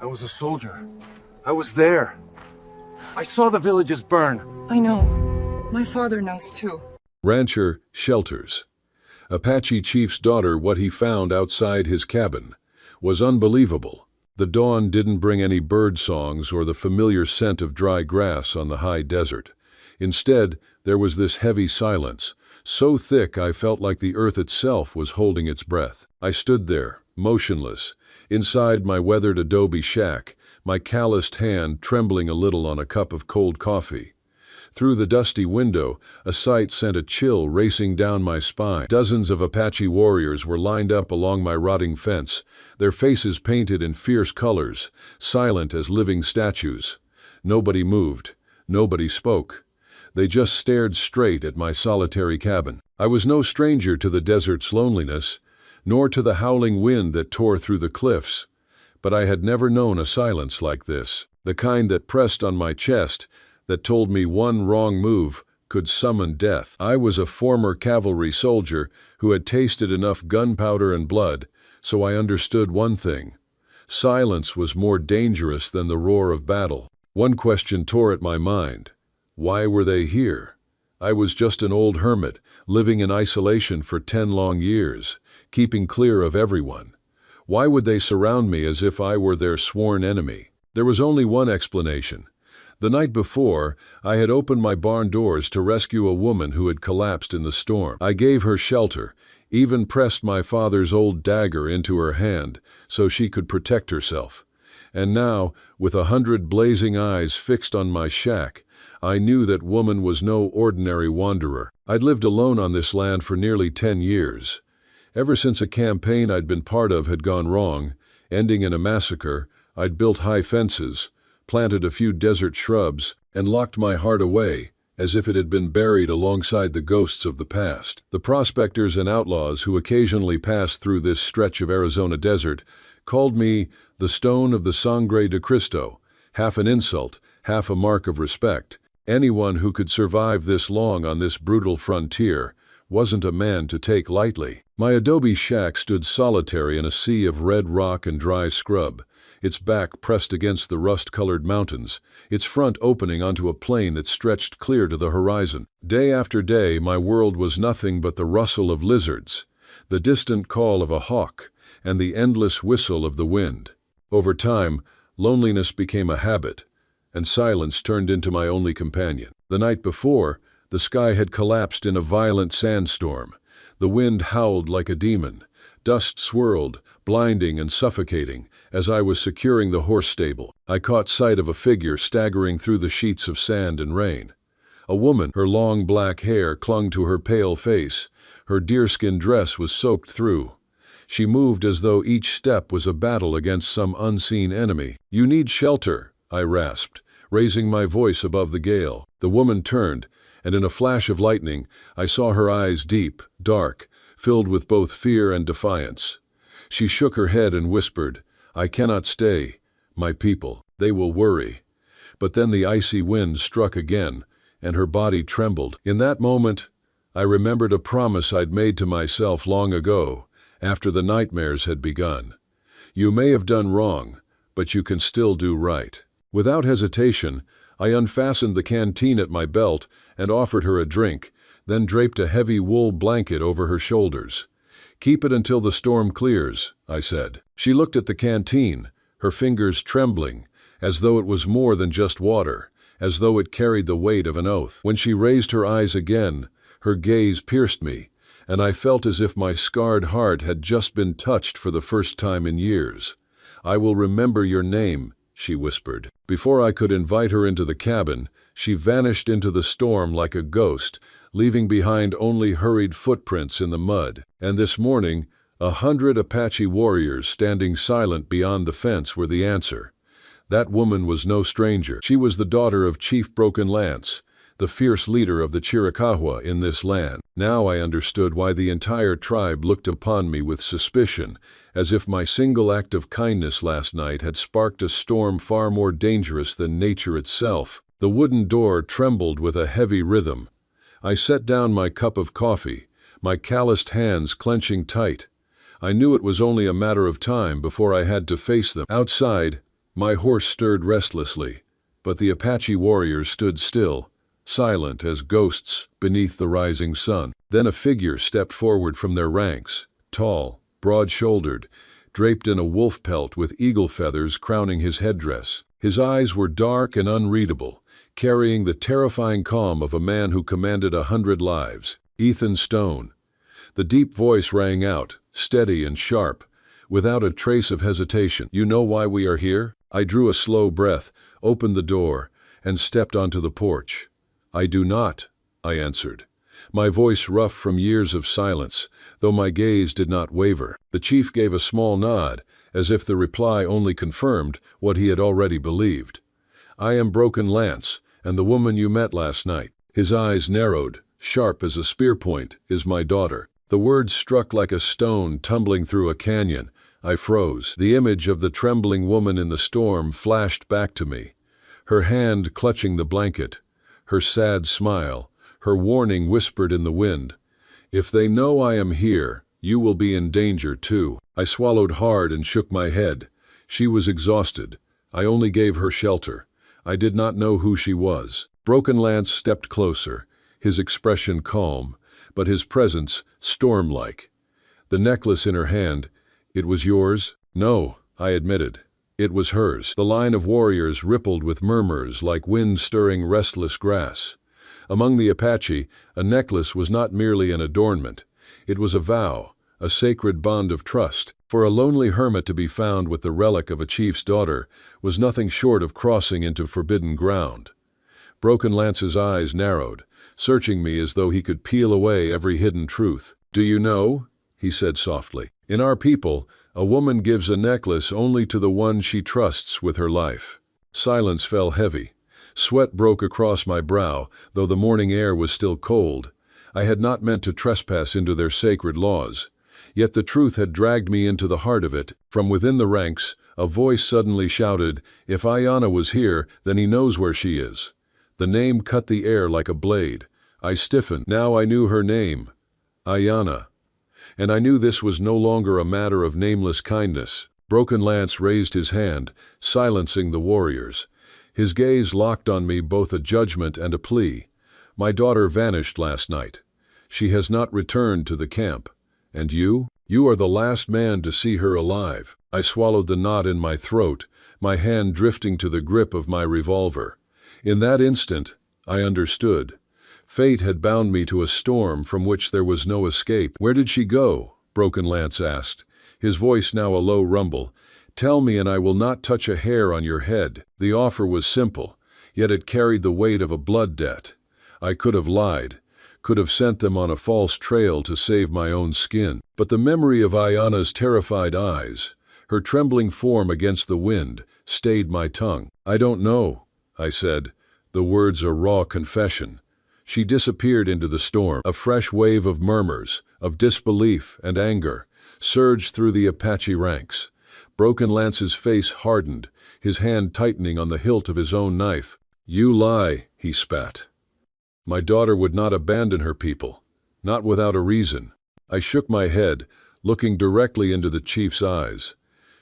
I was a soldier. I was there. I saw the villages burn. I know. My father knows too. Rancher shelters. Apache chief's daughter, what he found outside his cabin was unbelievable. The dawn didn't bring any bird songs or the familiar scent of dry grass on the high desert. Instead, there was this heavy silence, so thick I felt like the earth itself was holding its breath. I stood there, motionless, inside my weathered adobe shack, my calloused hand trembling a little on a cup of cold coffee. Through the dusty window, a sight sent a chill racing down my spine. Dozens of Apache warriors were lined up along my rotting fence, their faces painted in fierce colors, silent as living statues. Nobody moved. Nobody spoke. They just stared straight at my solitary cabin. I was no stranger to the desert's loneliness, nor to the howling wind that tore through the cliffs. But I had never known a silence like this, the kind that pressed on my chest, that told me one wrong move could summon death. I was a former cavalry soldier who had tasted enough gunpowder and blood, so I understood one thing. Silence was more dangerous than the roar of battle. One question tore at my mind. Why were they here? I was just an old hermit, living in isolation for 10 long years, keeping clear of everyone. Why would they surround me as if I were their sworn enemy? There was only one explanation. The night before, I had opened my barn doors to rescue a woman who had collapsed in the storm. I gave her shelter, even pressed my father's old dagger into her hand so she could protect herself. And now, with 100 blazing eyes fixed on my shack, I knew that woman was no ordinary wanderer. I'd lived alone on this land for nearly 10 years. Ever since a campaign I'd been part of had gone wrong, ending in a massacre, I'd built high fences, planted a few desert shrubs, and locked my heart away, as if it had been buried alongside the ghosts of the past. The prospectors and outlaws who occasionally passed through this stretch of Arizona desert called me the Stone of the Sangre de Cristo, half an insult, half a mark of respect. Anyone who could survive this long on this brutal frontier wasn't a man to take lightly. My adobe shack stood solitary in a sea of red rock and dry scrub, its back pressed against the rust-colored mountains, its front opening onto a plain that stretched clear to the horizon. Day after day, my world was nothing but the rustle of lizards, the distant call of a hawk, and the endless whistle of the wind. Over time, loneliness became a habit, and silence turned into my only companion. The night before, the sky had collapsed in a violent sandstorm. The wind howled like a demon. Dust swirled, blinding and suffocating, as I was securing the horse stable. I caught sight of a figure staggering through the sheets of sand and rain. A woman, her long black hair clung to her pale face. Her deerskin dress was soaked through. She moved as though each step was a battle against some unseen enemy. "You need shelter," I rasped, raising my voice above the gale. The woman turned, and in a flash of lightning, I saw her eyes deep, dark, filled with both fear and defiance. She shook her head and whispered, "I cannot stay. My people, they will worry." But then the icy wind struck again, and her body trembled. In that moment, I remembered a promise I'd made to myself long ago, after the nightmares had begun. You may have done wrong, but you can still do right. Without hesitation, I unfastened the canteen at my belt and offered her a drink, then draped a heavy wool blanket over her shoulders. "Keep it until the storm clears," I said. She looked at the canteen, her fingers trembling, as though it was more than just water, as though it carried the weight of an oath. When she raised her eyes again, her gaze pierced me, and I felt as if my scarred heart had just been touched for the first time in years. "I will remember your name," she whispered. Before I could invite her into the cabin, she vanished into the storm like a ghost, leaving behind only hurried footprints in the mud. And this morning, 100 Apache warriors standing silent beyond the fence were the answer. That woman was no stranger. She was the daughter of Chief Broken Lance, the fierce leader of the Chiricahua in this land. Now I understood why the entire tribe looked upon me with suspicion, as if my single act of kindness last night had sparked a storm far more dangerous than nature itself. The wooden door trembled with a heavy rhythm. I set down my cup of coffee, my calloused hands clenching tight. I knew it was only a matter of time before I had to face them. Outside, My horse stirred restlessly, but the Apache warriors stood still, silent as ghosts beneath the rising sun. Then a figure stepped forward from their ranks, tall, broad-shouldered, draped in a wolf pelt with eagle feathers crowning his headdress. His eyes were dark and unreadable, carrying the terrifying calm of a man who commanded 100 lives. Ethan Stone. The deep voice rang out, steady and sharp, without a trace of hesitation. "You know why we are here?" I drew a slow breath, opened the door, and stepped onto the porch. "I do not," I answered, my voice rough from years of silence, though my gaze did not waver. The chief gave a small nod, as if the reply only confirmed what he had already believed. "I am Broken Lance, and the woman you met last night." His eyes narrowed, sharp as a spear point, "is my daughter." The words struck like a stone tumbling through a canyon. I froze. The image of the trembling woman in the storm flashed back to me, her hand clutching the blanket, her sad smile, her warning whispered in the wind. "If they know I am here, you will be in danger too." I swallowed hard and shook my head. She was exhausted. I only gave her shelter. I did not know who she was. Broken Lance stepped closer, his expression calm, but his presence storm-like. The necklace in her hand, "It was yours?" "No," I admitted. "It was hers." The line of warriors rippled with murmurs like wind stirring restless grass. Among the Apache, a necklace was not merely an adornment. It was a vow, a sacred bond of trust. For a lonely hermit to be found with the relic of a chief's daughter was nothing short of crossing into forbidden ground. Broken Lance's eyes narrowed, searching me as though he could peel away every hidden truth. "Do you know?" he said softly. "In our people, a woman gives a necklace only to the one she trusts with her life." Silence fell heavy. Sweat broke across my brow, though the morning air was still cold. I had not meant to trespass into their sacred laws. Yet the truth had dragged me into the heart of it. From within the ranks, a voice suddenly shouted, "If Ayanna was here, then he knows where she is." The name cut the air like a blade. I stiffened. Now I knew her name. Ayanna. And I knew this was no longer a matter of nameless kindness. Broken Lance raised his hand, silencing the warriors. His gaze locked on me, both a judgment and a plea. "My daughter vanished last night. She has not returned to the camp. And you? You are the last man to see her alive." I swallowed the knot in my throat, my hand drifting to the grip of my revolver. In that instant, I understood. Fate had bound me to a storm from which there was no escape. "Where did she go?" Broken Lance asked, his voice now a low rumble. "Tell me, and I will not touch a hair on your head." The offer was simple, yet it carried the weight of a blood debt. I could have lied, could have sent them on a false trail to save my own skin. But the memory of Ayanna's terrified eyes, her trembling form against the wind, stayed my tongue. "I don't know," I said, the words a raw confession. She disappeared into the storm. A fresh wave of murmurs, of disbelief and anger, surged through the Apache ranks. Broken Lance's face hardened, his hand tightening on the hilt of his own knife. "You lie," he spat. "My daughter would not abandon her people, not without a reason." I shook my head, looking directly into the chief's eyes.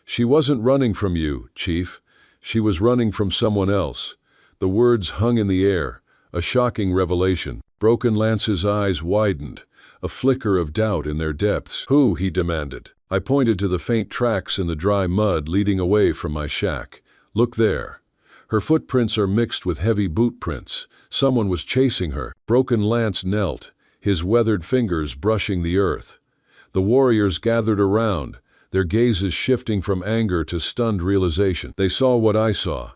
"She wasn't running from you, Chief. She was running from someone else." The words hung in the air, a shocking revelation. Broken Lance's eyes widened, a flicker of doubt in their depths. "Who?" he demanded. I pointed to the faint tracks in the dry mud leading away from my shack. "Look there. Her footprints are mixed with heavy boot prints. Someone was chasing her." Broken Lance knelt, his weathered fingers brushing the earth. The warriors gathered around, their gazes shifting from anger to stunned realization. They saw what I saw.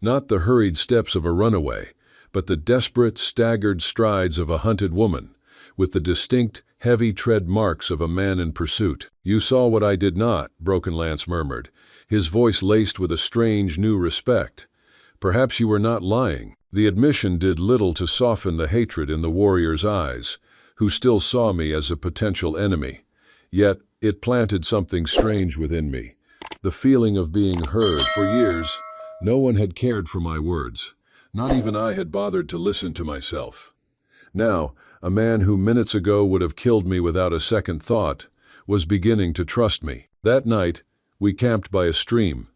Not the hurried steps of a runaway, but the desperate, staggered strides of a hunted woman, with the distinct, heavy tread marks of a man in pursuit. "You saw what I did not," Broken Lance murmured, his voice laced with a strange new respect. "Perhaps you were not lying." The admission did little to soften the hatred in the warrior's eyes, who still saw me as a potential enemy. Yet it planted something strange within me, the feeling of being heard. For years, no one had cared for my words. Not even I had bothered to listen to myself. Now, a man who minutes ago would have killed me without a second thought was beginning to trust me. That night, we camped by a stream.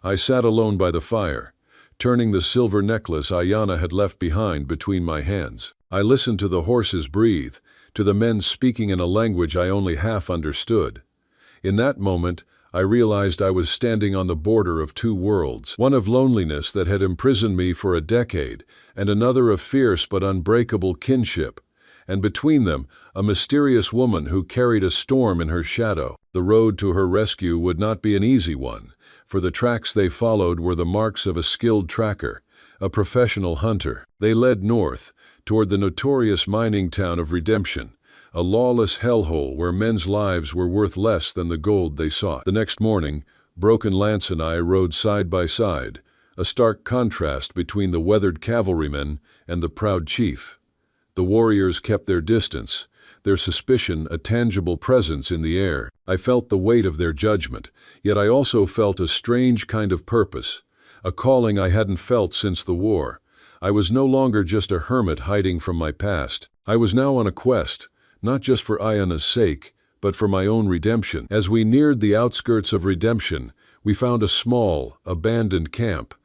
I sat alone by the fire, turning the silver necklace Ayana had left behind between my hands. I listened to the horses breathe, to the men speaking in a language I only half understood. In that moment, I realized I was standing on the border of two worlds, one of loneliness that had imprisoned me for a decade, and another of fierce but unbreakable kinship. And between them, a mysterious woman who carried a storm in her shadow. The road to her rescue would not be an easy one, for the tracks they followed were the marks of a skilled tracker, a professional hunter. They led north, toward the notorious mining town of Redemption, a lawless hellhole where men's lives were worth less than the gold they sought. The next morning, Broken Lance and I rode side by side, a stark contrast between the weathered cavalrymen and the proud chief. The warriors kept their distance, their suspicion a tangible presence in the air. I felt the weight of their judgment, yet I also felt a strange kind of purpose, a calling I hadn't felt since the war. I was no longer just a hermit hiding from my past. I was now on a quest, not just for Ayana's sake, but for my own redemption. As we neared the outskirts of Redemption, we found a small, abandoned camp.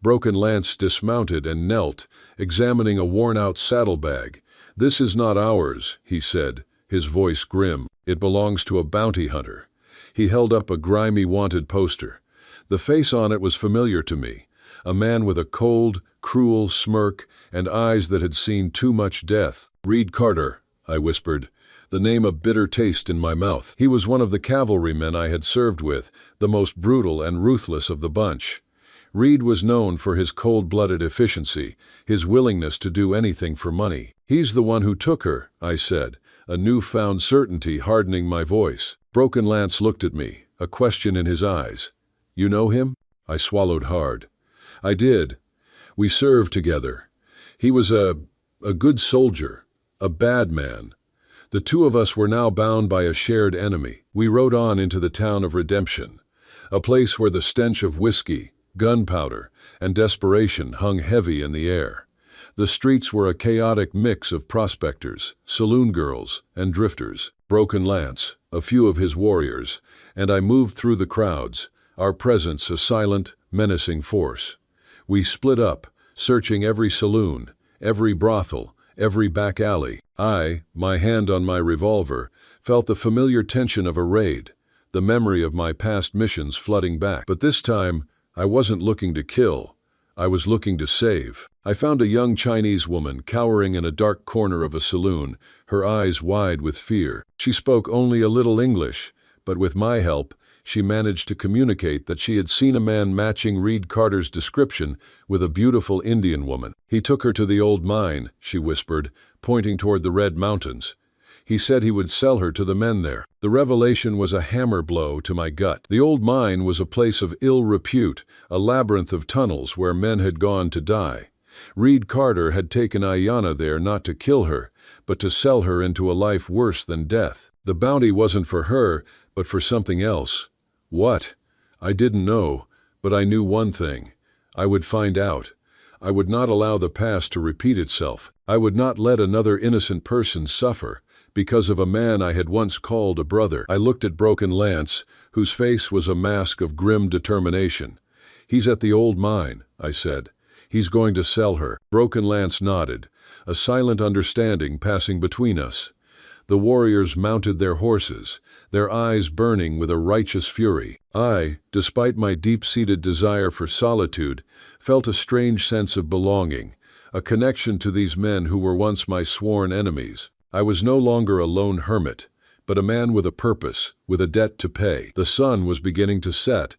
Broken Lance dismounted and knelt, examining a worn-out saddlebag. "This is not ours," he said, his voice grim. "It belongs to a bounty hunter." He held up a grimy wanted poster. The face on it was familiar to me, a man with a cold, cruel smirk and eyes that had seen too much death. "Reed Carter," I whispered, the name a bitter taste in my mouth. He was one of the cavalrymen I had served with, the most brutal and ruthless of the bunch. Reed was known for his cold-blooded efficiency, his willingness to do anything for money. "He's the one who took her," I said, a newfound certainty hardening my voice. Broken Lance looked at me, a question in his eyes. "You know him?" I swallowed hard. "I did. We served together. He was a good soldier, a bad man. The two of us were now bound by a shared enemy." We rode on into the town of Redemption, a place where the stench of whiskey, gunpowder, and desperation hung heavy in the air. The streets were a chaotic mix of prospectors, saloon girls, and drifters. Broken Lance, a few of his warriors, and I moved through the crowds, our presence a silent, menacing force. We split up, searching every saloon, every brothel, every back alley. I, my hand on my revolver, felt the familiar tension of a raid, the memory of my past missions flooding back. But this time, I wasn't looking to kill. I was looking to save. I found a young Chinese woman cowering in a dark corner of a saloon, her eyes wide with fear. She spoke only a little English, but with my help, she managed to communicate that she had seen a man matching Reed Carter's description with a beautiful Indian woman. "He took her to the old mine," she whispered, pointing toward the Red Mountains. "He said he would sell her to the men there." The revelation was a hammer blow to my gut. The old mine was a place of ill repute, a labyrinth of tunnels where men had gone to die. Reed Carter had taken Ayana there not to kill her, but to sell her into a life worse than death. The bounty wasn't for her, but for something else. What? I didn't know, but I knew one thing. I would find out. I would not allow the past to repeat itself. I would not let another innocent person suffer because of a man I had once called a brother. I looked at Broken Lance, whose face was a mask of grim determination. "He's at the old mine," I said. "He's going to sell her." Broken Lance nodded, a silent understanding passing between us. The warriors mounted their horses, their eyes burning with a righteous fury. I, despite my deep-seated desire for solitude, felt a strange sense of belonging, a connection to these men who were once my sworn enemies. I was no longer a lone hermit, but a man with a purpose, with a debt to pay. The sun was beginning to set,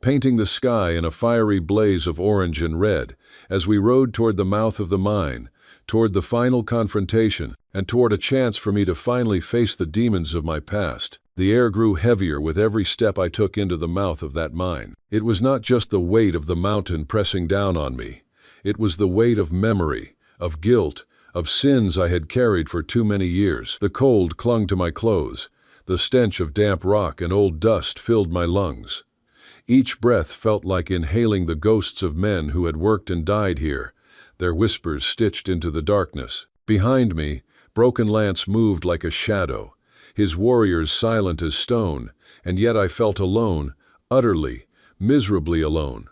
painting the sky in a fiery blaze of orange and red, as we rode toward the mouth of the mine, toward the final confrontation, and toward a chance for me to finally face the demons of my past. The air grew heavier with every step I took into the mouth of that mine. It was not just the weight of the mountain pressing down on me. It was the weight of memory, of guilt, of sins I had carried for too many years. The cold clung to my clothes. The stench of damp rock and old dust filled my lungs. Each breath felt like inhaling the ghosts of men who had worked and died here, their whispers stitched into the darkness. Behind me, Broken Lance moved like a shadow, his warriors silent as stone, and yet I felt alone, utterly, miserably alone.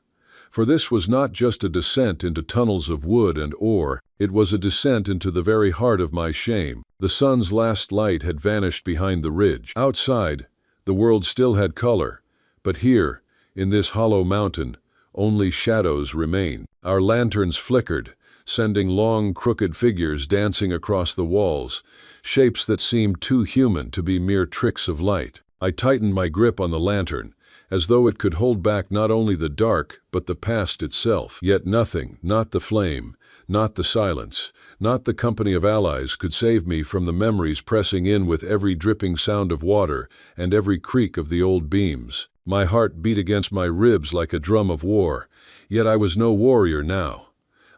For this was not just a descent into tunnels of wood and ore, it was a descent into the very heart of my shame. The sun's last light had vanished behind the ridge. Outside, the world still had color, but here, in this hollow mountain, only shadows remained. Our lanterns flickered, sending long, crooked figures dancing across the walls, shapes that seemed too human to be mere tricks of light. I tightened my grip on the lantern, as though it could hold back not only the dark, but the past itself. Yet nothing, not the flame, not the silence, not the company of allies could save me from the memories pressing in with every dripping sound of water and every creak of the old beams. My heart beat against my ribs like a drum of war, yet I was no warrior now.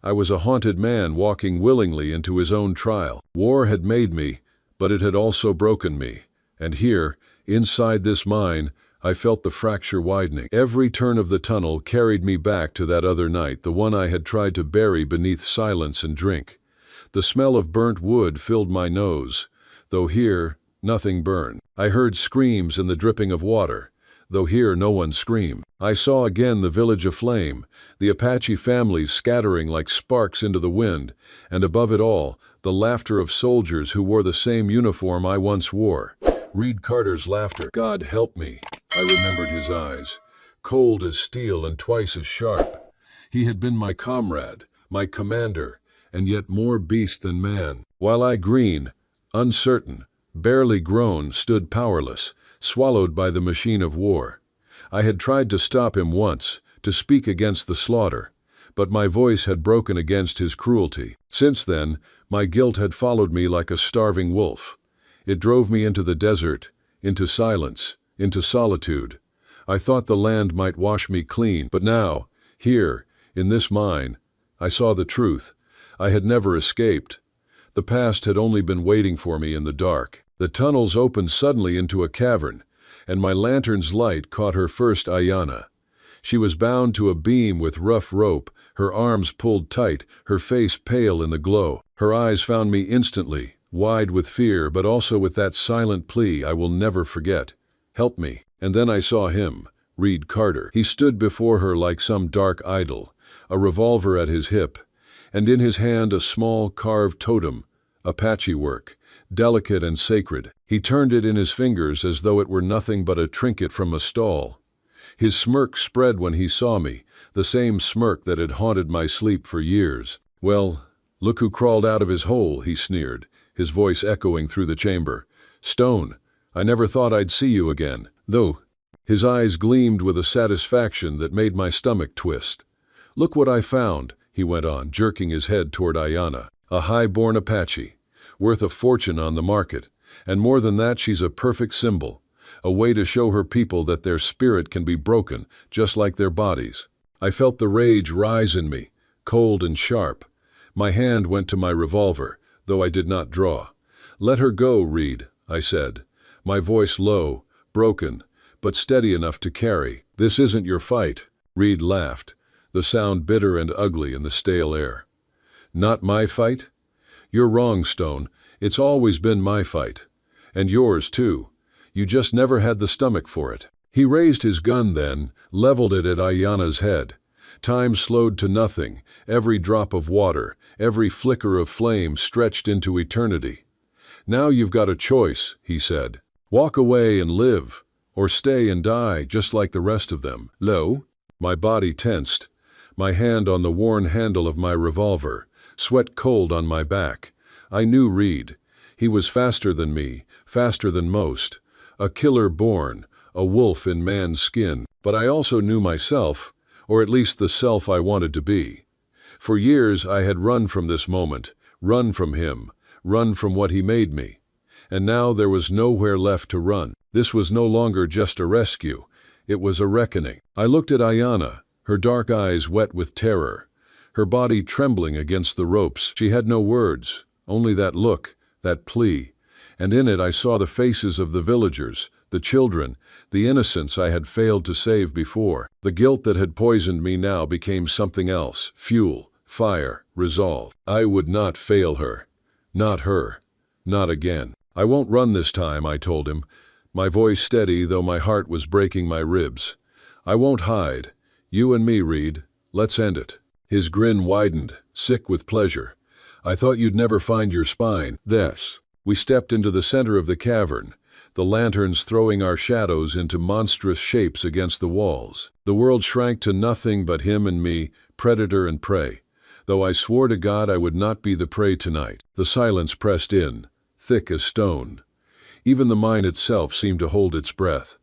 I was a haunted man walking willingly into his own trial. War had made me, but it had also broken me. And here, inside this mine, I felt the fracture widening. Every turn of the tunnel carried me back to that other night, the one I had tried to bury beneath silence and drink. The smell of burnt wood filled my nose, though here, nothing burned. I heard screams and the dripping of water, though here no one screamed. I saw again the village aflame, the Apache families scattering like sparks into the wind, and above it all, the laughter of soldiers who wore the same uniform I once wore. Reed Carter's laughter. God help me. I remembered his eyes, cold as steel and twice as sharp. He had been my comrade, my commander, and yet more beast than man. While I, green, uncertain, barely grown, stood powerless, swallowed by the machine of war. I had tried to stop him once, to speak against the slaughter, but my voice had broken against his cruelty. Since then, my guilt had followed me like a starving wolf. It drove me into the desert, into silence, into solitude. I thought the land might wash me clean, but now, here, in this mine, I saw the truth. I had never escaped. The past had only been waiting for me in the dark. The tunnels opened suddenly into a cavern, and my lantern's light caught her first Ayanna. She was bound to a beam with rough rope, her arms pulled tight, her face pale in the glow. Her eyes found me instantly, wide with fear, but also with that silent plea I will never forget. Help me. And then I saw him, Reed Carter. He stood before her like some dark idol, a revolver at his hip, and in his hand a small carved totem, Apache work, delicate and sacred. He turned it in his fingers as though it were nothing but a trinket from a stall. His smirk spread when he saw me, the same smirk that had haunted my sleep for years. Well, look who crawled out of his hole, he sneered, his voice echoing through the chamber. Stone, I never thought I'd see you again. Though, his eyes gleamed with a satisfaction that made my stomach twist. Look what I found, he went on, jerking his head toward Ayanna. A high-born Apache, worth a fortune on the market, and more than that, she's a perfect symbol, a way to show her people that their spirit can be broken, just like their bodies. I felt the rage rise in me, cold and sharp. My hand went to my revolver, though I did not draw. Let her go, Reed, I said, my voice low, broken, but steady enough to carry. This isn't your fight. Reed laughed, the sound bitter and ugly in the stale air. Not my fight? You're wrong, Stone. It's always been my fight. And yours, too. You just never had the stomach for it. He raised his gun then, leveled it at Ayanna's head. Time slowed to nothing, every drop of water, every flicker of flame stretched into eternity. Now you've got a choice, he said. Walk away and live, or stay and die just like the rest of them. Lo? My body tensed, my hand on the worn handle of my revolver, sweat cold on my back. I knew Reed. He was faster than me, faster than most. A killer born, a wolf in man's skin. But I also knew myself, or at least the self I wanted to be. For years I had run from this moment, run from him, run from what he made me. And now there was nowhere left to run. This was no longer just a rescue. It was a reckoning. I looked at Ayanna, her dark eyes wet with terror, her body trembling against the ropes. She had no words, only that look, that plea, and in it I saw the faces of the villagers, the children, the innocents I had failed to save before. The guilt that had poisoned me now became something else, fuel, fire, resolve. I would not fail her. Not her. Not again. I won't run this time, I told him, my voice steady though my heart was breaking my ribs. "I won't hide. You and me, Reed. Let's end it." His grin widened, sick with pleasure. "I thought you'd never find your spine." Thus, we stepped into the center of the cavern, the lanterns throwing our shadows into monstrous shapes against the walls. The world shrank to nothing but him and me, predator and prey. Though I swore to God I would not be the prey tonight. The silence pressed in, thick as stone. Even the mine itself seemed to hold its breath.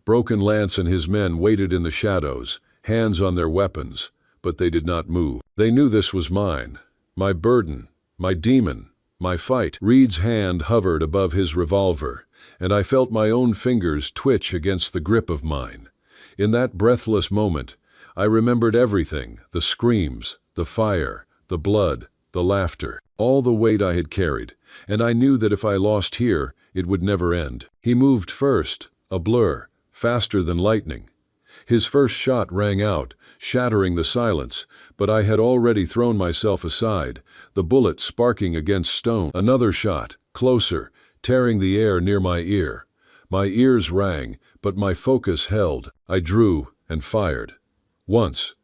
Broken Lance and his men waited in the shadows, hands on their weapons, but they did not move. They knew this was mine, my burden, my demon, my fight. Reed's hand hovered above his revolver, and I felt my own fingers twitch against the grip of mine. In that breathless moment, I remembered everything, the screams, the fire, the blood, the laughter, all the weight I had carried, and I knew that if I lost here, it would never end. He moved first, a blur, faster than lightning. His first shot rang out, shattering the silence, but I had already thrown myself aside, the bullet sparking against stone. Another shot, closer, tearing the air near my ear. My ears rang, but my focus held. I drew and fired. Once.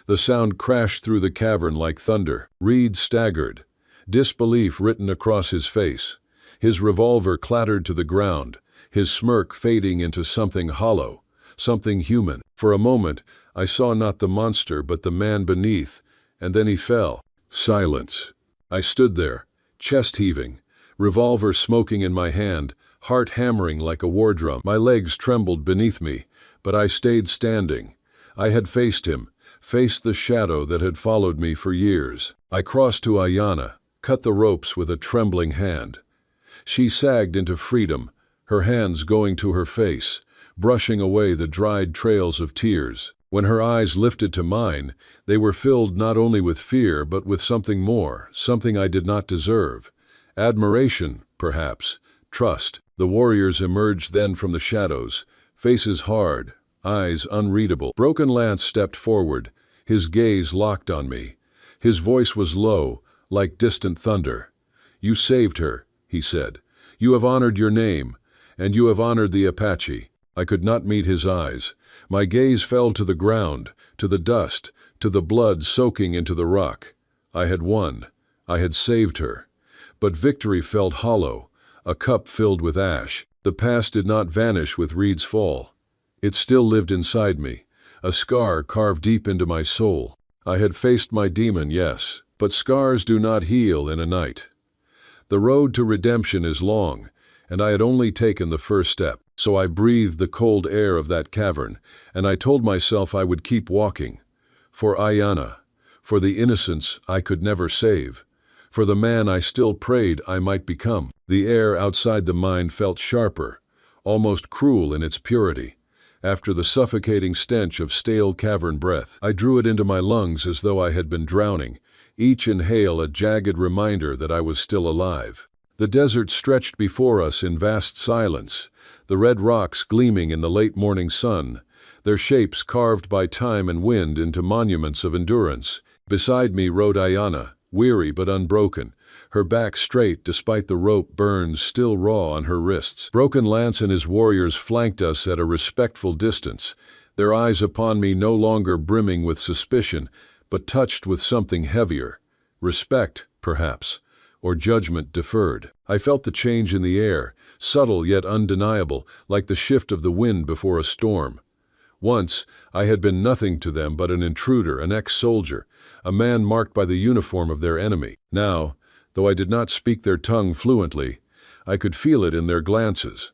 The sound crashed through the cavern like thunder. Reed staggered, disbelief written across his face. His revolver clattered to the ground, his smirk fading into something hollow, something human. For a moment, I saw not the monster but the man beneath, and then he fell. Silence. I stood there, chest heaving, revolver smoking in my hand, heart hammering like a war drum. My legs trembled beneath me, but I stayed standing. I had faced him, faced the shadow that had followed me for years. I crossed to Ayanna, cut the ropes with a trembling hand. She sagged into freedom, her hands going to her face, brushing away the dried trails of tears. When her eyes lifted to mine, they were filled not only with fear but with something more, something I did not deserve. Admiration, perhaps, trust. The warriors emerged then from the shadows, faces hard, eyes unreadable. Broken Lance stepped forward, his gaze locked on me. His voice was low, like distant thunder. "You saved her," he said. "You have honored your name, and you have honored the Apache." I could not meet his eyes. My gaze fell to the ground, to the dust, to the blood soaking into the rock. I had won. I had saved her. But victory felt hollow, a cup filled with ash. The past did not vanish with Reed's fall. It still lived inside me, a scar carved deep into my soul. I had faced my demon, yes, but scars do not heal in a night. The road to redemption is long, and I had only taken the first step. So I breathed the cold air of that cavern, and I told myself I would keep walking. For Ayanna, for the innocence I could never save, for the man I still prayed I might become. The air outside the mine felt sharper, almost cruel in its purity. After the suffocating stench of stale cavern breath, I drew it into my lungs as though I had been drowning, each inhale a jagged reminder that I was still alive. The desert stretched before us in vast silence, the red rocks gleaming in the late morning sun, their shapes carved by time and wind into monuments of endurance. Beside me rode Ayanna, weary but unbroken, her back straight despite the rope burns still raw on her wrists. Broken Lance and his warriors flanked us at a respectful distance, their eyes upon me no longer brimming with suspicion, but touched with something heavier. Respect, perhaps, or judgment deferred. I felt the change in the air, subtle yet undeniable, like the shift of the wind before a storm. Once, I had been nothing to them but an intruder, an ex-soldier, a man marked by the uniform of their enemy. Now, though I did not speak their tongue fluently, I could feel it in their glances.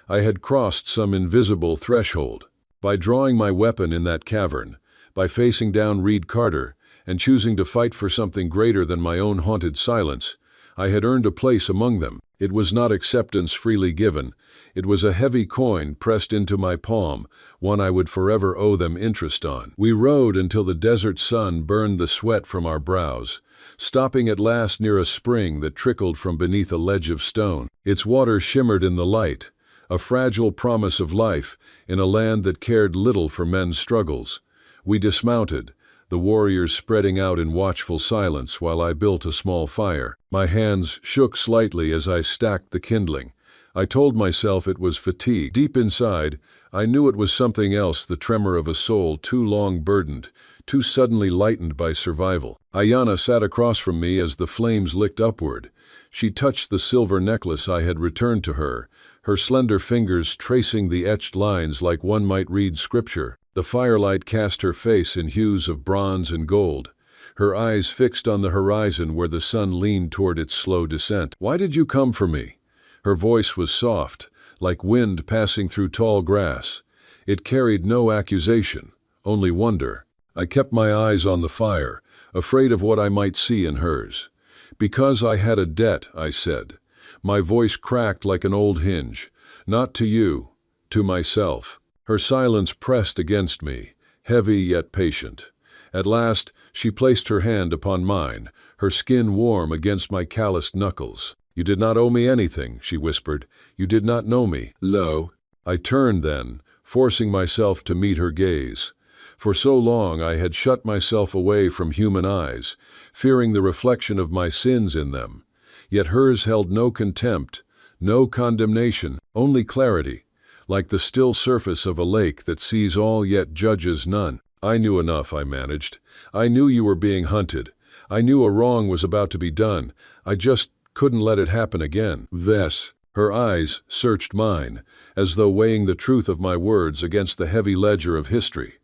I had crossed some invisible threshold. By drawing my weapon in that cavern, by facing down Reed Carter, and choosing to fight for something greater than my own haunted silence, I had earned a place among them. It was not acceptance freely given. It was a heavy coin pressed into my palm, one I would forever owe them interest on. We rode until the desert sun burned the sweat from our brows, stopping at last near a spring that trickled from beneath a ledge of stone. Its water shimmered in the light, a fragile promise of life in a land that cared little for men's struggles. We dismounted, the warriors spreading out in watchful silence while I built a small fire. My hands shook slightly as I stacked the kindling. I told myself it was fatigue. Deep inside, I knew it was something else, the tremor of a soul too long burdened, too suddenly lightened by survival. Ayana sat across from me as the flames licked upward. She touched the silver necklace I had returned to her, her slender fingers tracing the etched lines like one might read scripture. The firelight cast her face in hues of bronze and gold, her eyes fixed on the horizon where the sun leaned toward its slow descent. "Why did you come for me?" Her voice was soft, like wind passing through tall grass. It carried no accusation, only wonder. I kept my eyes on the fire, afraid of what I might see in hers. "Because I had a debt," I said. My voice cracked like an old hinge. "Not to you, to myself." Her silence pressed against me, heavy yet patient. At last, she placed her hand upon mine, her skin warm against my calloused knuckles. "You did not owe me anything," she whispered. "You did not know me." Lo! I turned then, forcing myself to meet her gaze. For so long I had shut myself away from human eyes, fearing the reflection of my sins in them. Yet hers held no contempt, no condemnation, only clarity, like the still surface of a lake that sees all yet judges none. "I knew enough," I managed. "I knew you were being hunted. I knew a wrong was about to be done. I just couldn't let it happen again." This. Her eyes searched mine, as though weighing the truth of my words against the heavy ledger of history.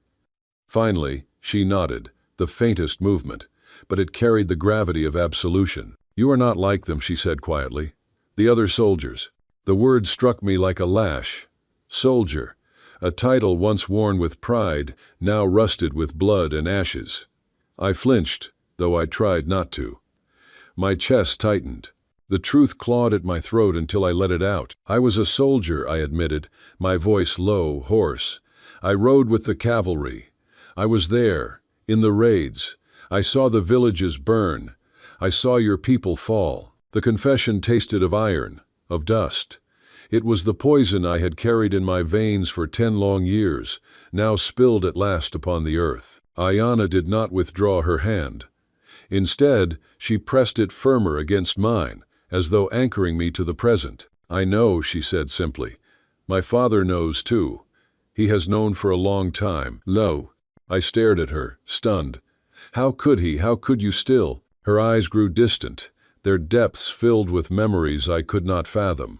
Finally, she nodded, the faintest movement, but it carried the gravity of absolution. "You are not like them," she said quietly. "The other soldiers." The word struck me like a lash. Soldier, a title once worn with pride, now rusted with blood and ashes. I flinched, though I tried not to. My chest tightened. The truth clawed at my throat until I let it out. "I was a soldier," I admitted, my voice low, hoarse. "I rode with the cavalry. I was there, in the raids. I saw the villages burn. I saw your people fall." The confession tasted of iron, of dust. It was the poison I had carried in my veins for 10 long years, now spilled at last upon the earth. Ayana did not withdraw her hand. Instead, she pressed it firmer against mine, as though anchoring me to the present. "I know," she said simply. "My father knows too. He has known for a long time." "Lo!" I stared at her, stunned. "How could he? How could you still?" Her eyes grew distant, their depths filled with memories I could not fathom.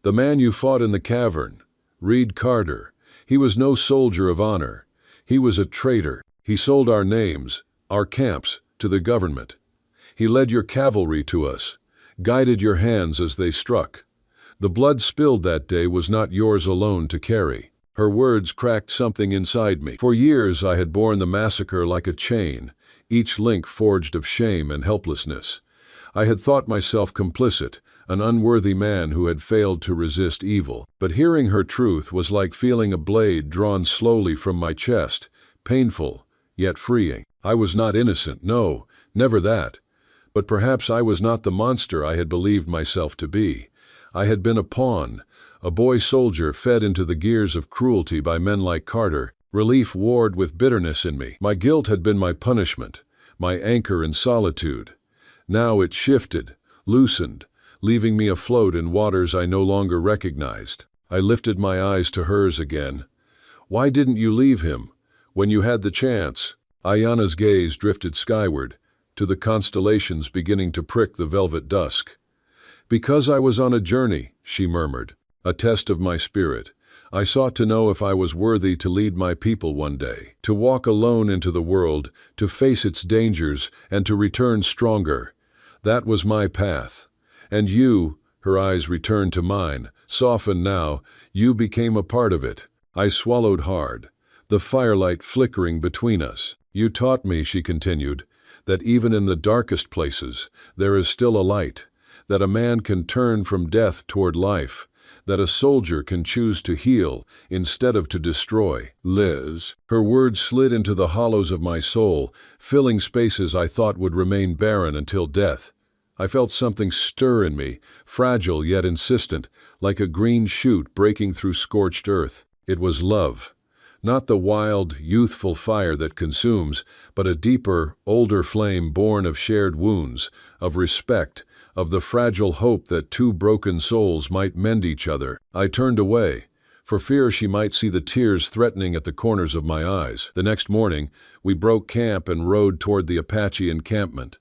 "The man you fought in the cavern, Reed Carter, he was no soldier of honor. He was a traitor. He sold our names, our camps, to the government. He led your cavalry to us, guided your hands as they struck. The blood spilled that day was not yours alone to carry." Her words cracked something inside me. For years I had borne the massacre like a chain, each link forged of shame and helplessness. I had thought myself complicit, an unworthy man who had failed to resist evil. But hearing her truth was like feeling a blade drawn slowly from my chest, painful, yet freeing. I was not innocent, no, never that. But perhaps I was not the monster I had believed myself to be. I had been a pawn, a boy soldier fed into the gears of cruelty by men like Carter. Relief warred with bitterness in me. My guilt had been my punishment, my anchor in solitude. Now it shifted, loosened, leaving me afloat in waters I no longer recognized. I lifted my eyes to hers again. "Why didn't you leave him, when you had the chance?" Ayana's gaze drifted skyward, to the constellations beginning to prick the velvet dusk. "Because I was on a journey," she murmured, "a test of my spirit. I sought to know if I was worthy to lead my people one day, to walk alone into the world, to face its dangers, and to return stronger. That was my path. And you," her eyes returned to mine, softened now, "you became a part of it." I swallowed hard, the firelight flickering between us. "You taught me," she continued, "that even in the darkest places, there is still a light, that a man can turn from death toward life, that a soldier can choose to heal instead of to destroy." Liz. Her words slid into the hollows of my soul, filling spaces I thought would remain barren until death. I felt something stir in me, fragile yet insistent, like a green shoot breaking through scorched earth. It was love. Not the wild, youthful fire that consumes, but a deeper, older flame born of shared wounds, of respect, of the fragile hope that two broken souls might mend each other. I turned away, for fear she might see the tears threatening at the corners of my eyes. The next morning, we broke camp and rode toward the Apache encampment.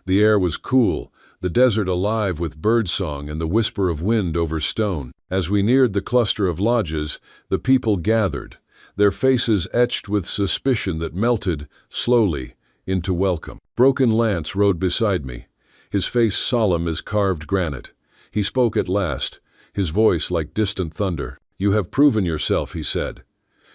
The air was cool, the desert alive with birdsong and the whisper of wind over stone. As we neared the cluster of lodges, the people gathered, their faces etched with suspicion that melted, slowly, into welcome. Broken Lance rode beside me, his face solemn as carved granite. He spoke at last, his voice like distant thunder. "You have proven yourself," he said.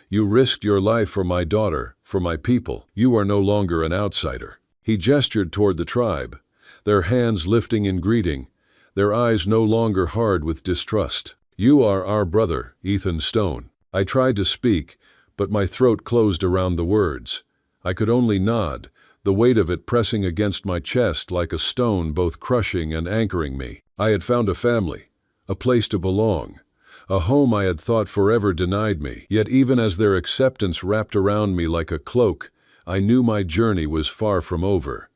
"You risked your life for my daughter, for my people. You are no longer an outsider." He gestured toward the tribe, their hands lifting in greeting, their eyes no longer hard with distrust. "You are our brother, Ethan Stone." I tried to speak, but my throat closed around the words. I could only nod, the weight of it pressing against my chest like a stone both crushing and anchoring me. I had found a family, a place to belong, a home I had thought forever denied me. Yet even as their acceptance wrapped around me like a cloak, I knew my journey was far from over.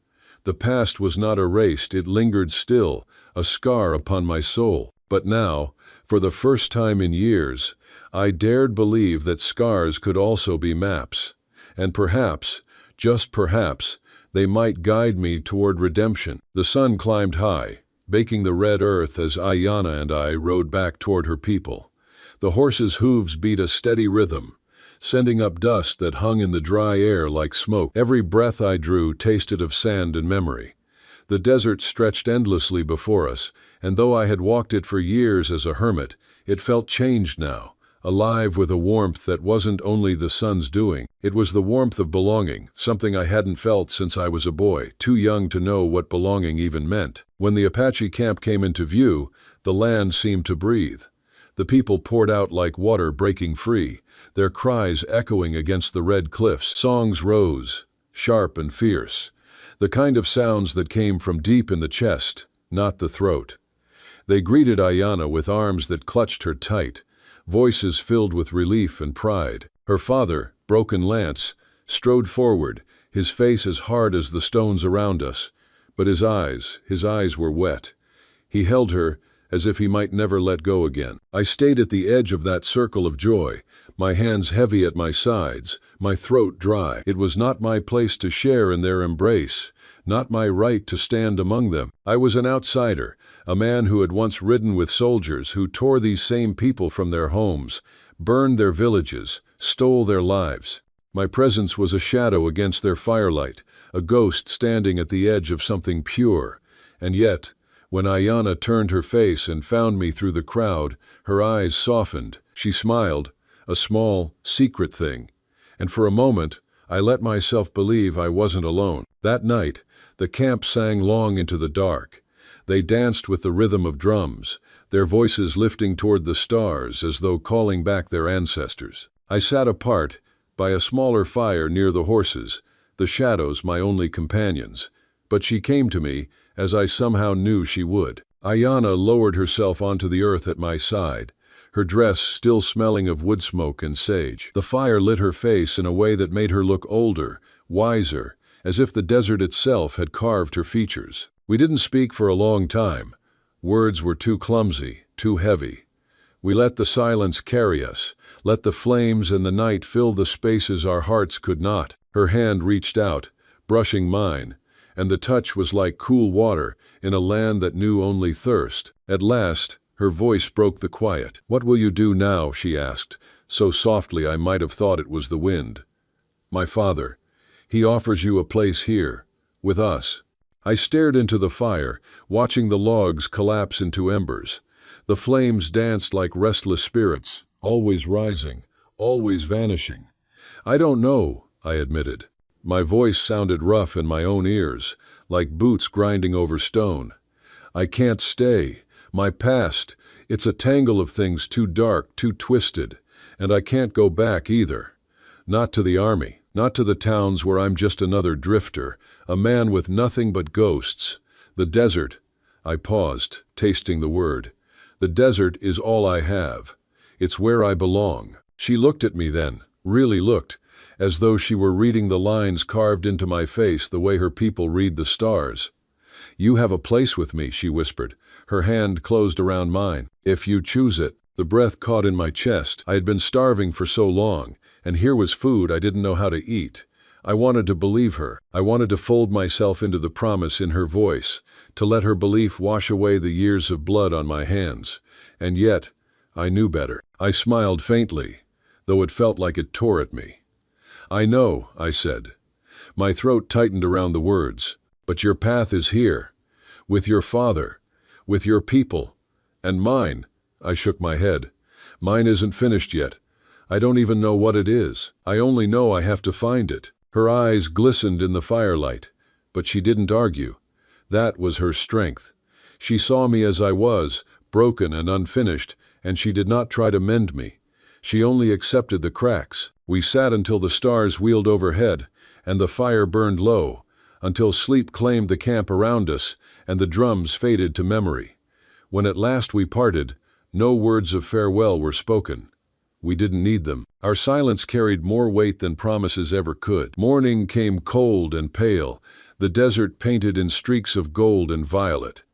The past was not erased, it lingered still, a scar upon my soul. But now, for the first time in years, I dared believe that scars could also be maps. And perhaps, just perhaps, they might guide me toward redemption. The sun climbed high, baking the red earth as Ayanna and I rode back toward her people. The horses' hooves beat a steady rhythm, sending up dust that hung in the dry air like smoke. Every breath I drew tasted of sand and memory. The desert stretched endlessly before us, and though I had walked it for years as a hermit, it felt changed now, alive with a warmth that wasn't only the sun's doing. It was the warmth of belonging, something I hadn't felt since I was a boy, too young to know what belonging even meant. When the Apache camp came into view, the land seemed to breathe. The people poured out like water breaking free, their cries echoing against the red cliffs. Songs rose, sharp and fierce, the kind of sounds that came from deep in the chest, not the throat. They greeted Ayanna with arms that clutched her tight, voices filled with relief and pride. Her father, Broken Lance, strode forward, his face as hard as the stones around us, but his eyes were wet. He held her as if he might never let go again. I stayed at the edge of that circle of joy, my hands heavy at my sides, my throat dry. It was not my place to share in their embrace, not my right to stand among them. I was an outsider, a man who had once ridden with soldiers who tore these same people from their homes, burned their villages, stole their lives. My presence was a shadow against their firelight, a ghost standing at the edge of something pure. And yet, when Ayanna turned her face and found me through the crowd, her eyes softened. She smiled, a small, secret thing, and for a moment, I let myself believe I wasn't alone. That night, the camp sang long into the dark. They danced with the rhythm of drums, their voices lifting toward the stars as though calling back their ancestors. I sat apart, by a smaller fire near the horses, the shadows my only companions. But she came to me, as I somehow knew she would. Ayanna lowered herself onto the earth at my side, her dress still smelling of wood smoke and sage. The fire lit her face in a way that made her look older, wiser, as if the desert itself had carved her features. We didn't speak for a long time. Words were too clumsy, too heavy. We let the silence carry us, let the flames and the night fill the spaces our hearts could not. Her hand reached out, brushing mine, and the touch was like cool water in a land that knew only thirst. At last, her voice broke the quiet. "What will you do now?" she asked, so softly I might have thought it was the wind. "My father. He offers you a place here, with us." I stared into the fire, watching the logs collapse into embers. The flames danced like restless spirits, always rising, always vanishing. "I don't know," I admitted. My voice sounded rough in my own ears, like boots grinding over stone. "I can't stay. My past, it's a tangle of things too dark, too twisted, and I can't go back either. Not to the army, not to the towns where I'm just another drifter, a man with nothing but ghosts. The desert," I paused, tasting the word. "The desert is all I have. It's where I belong." She looked at me then, really looked, as though she were reading the lines carved into my face the way her people read the stars. "You have a place with me," she whispered, her hand closed around mine. "If you choose it." The breath caught in my chest. I had been starving for so long, and here was food I didn't know how to eat. I wanted to believe her. I wanted to fold myself into the promise in her voice, to let her belief wash away the years of blood on my hands. And yet, I knew better. I smiled faintly, though it felt like it tore at me. "I know," I said. My throat tightened around the words. "But your path is here. With your father. With your people. And mine." I shook my head. "Mine isn't finished yet. I don't even know what it is. I only know I have to find it." Her eyes glistened in the firelight, but she didn't argue. That was her strength. She saw me as I was, broken and unfinished, and she did not try to mend me. She only accepted the cracks. We sat until the stars wheeled overhead, and the fire burned low, until sleep claimed the camp around us, and the drums faded to memory. When at last we parted, no words of farewell were spoken. We didn't need them. Our silence carried more weight than promises ever could. Morning came cold and pale, the desert painted in streaks of gold and violet.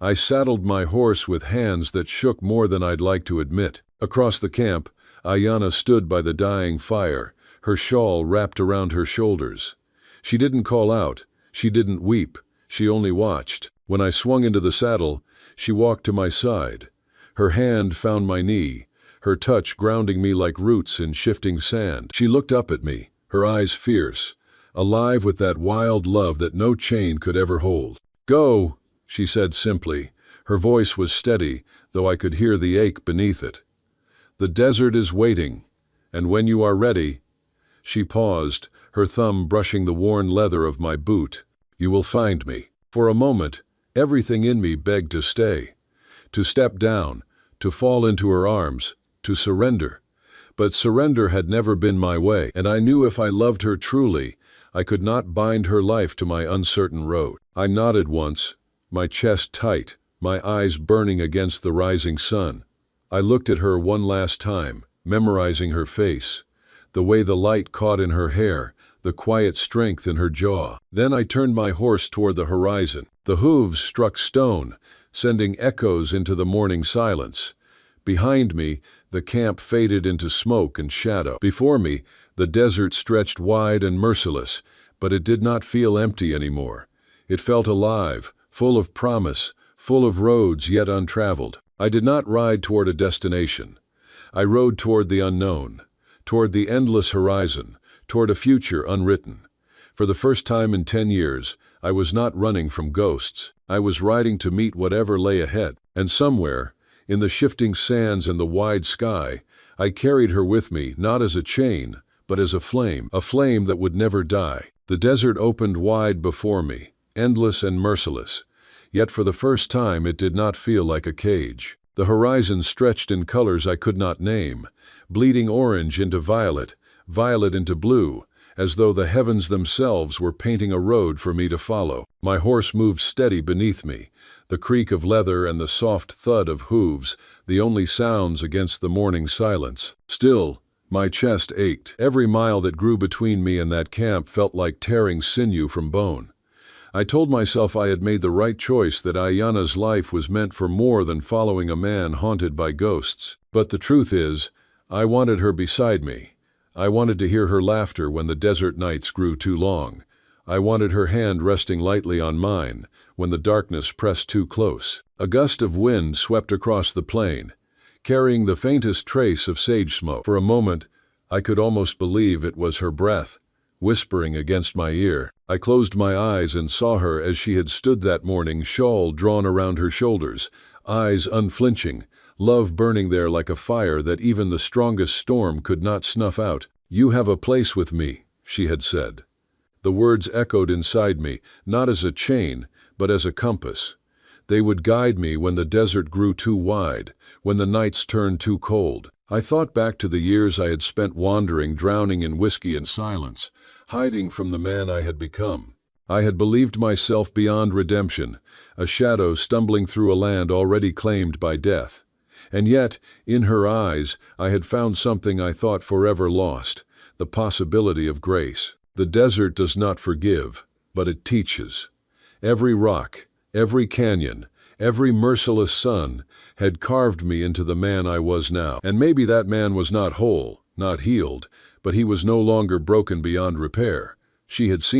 I saddled my horse with hands that shook more than I'd like to admit. Across the camp, Ayanna stood by the dying fire, her shawl wrapped around her shoulders. She didn't call out, she didn't weep, she only watched. When I swung into the saddle, she walked to my side. Her hand found my knee, her touch grounding me like roots in shifting sand. She looked up at me, her eyes fierce, alive with that wild love that no chain could ever hold. "Go," she said simply. Her voice was steady, though I could hear the ache beneath it. "The desert is waiting, and when you are ready—" She paused, her thumb brushing the worn leather of my boot. "You will find me." For a moment, everything in me begged to stay, to step down, to fall into her arms, to surrender. But surrender had never been my way, and I knew if I loved her truly, I could not bind her life to my uncertain road. I nodded once, my chest tight, my eyes burning against the rising sun. I looked at her one last time, memorizing her face, the way the light caught in her hair, the quiet strength in her jaw. Then I turned my horse toward the horizon. The hooves struck stone, sending echoes into the morning silence. Behind me, the camp faded into smoke and shadow. Before me, the desert stretched wide and merciless, but it did not feel empty anymore. It felt alive, full of promise, full of roads yet untraveled. I did not ride toward a destination. I rode toward the unknown, toward the endless horizon, toward a future unwritten. For the first time in 10 years, I was not running from ghosts. I was riding to meet whatever lay ahead. And somewhere, in the shifting sands and the wide sky, I carried her with me, not as a chain, but as a flame that would never die. The desert opened wide before me, endless and merciless. Yet for the first time it did not feel like a cage. The horizon stretched in colors I could not name, bleeding orange into violet, violet into blue, as though the heavens themselves were painting a road for me to follow. My horse moved steady beneath me, the creak of leather and the soft thud of hooves, the only sounds against the morning silence. Still, my chest ached. Every mile that grew between me and that camp felt like tearing sinew from bone. I told myself I had made the right choice, that Ayanna's life was meant for more than following a man haunted by ghosts. But the truth is, I wanted her beside me. I wanted to hear her laughter when the desert nights grew too long. I wanted her hand resting lightly on mine when the darkness pressed too close. A gust of wind swept across the plain, carrying the faintest trace of sage smoke. For a moment, I could almost believe it was her breath, whispering against my ear. I closed my eyes and saw her as she had stood that morning, shawl drawn around her shoulders, eyes unflinching, love burning there like a fire that even the strongest storm could not snuff out. "You have a place with me," she had said. The words echoed inside me, not as a chain, but as a compass. They would guide me when the desert grew too wide, when the nights turned too cold. I thought back to the years I had spent wandering, drowning in whiskey and silence, hiding from the man I had become. I had believed myself beyond redemption, a shadow stumbling through a land already claimed by death. And yet, in her eyes, I had found something I thought forever lost, the possibility of grace. The desert does not forgive, but it teaches. Every rock, every canyon, Every merciless sun had carved me into the man I was now. And maybe that man was not whole, not healed, but he was no longer broken beyond repair. She had seen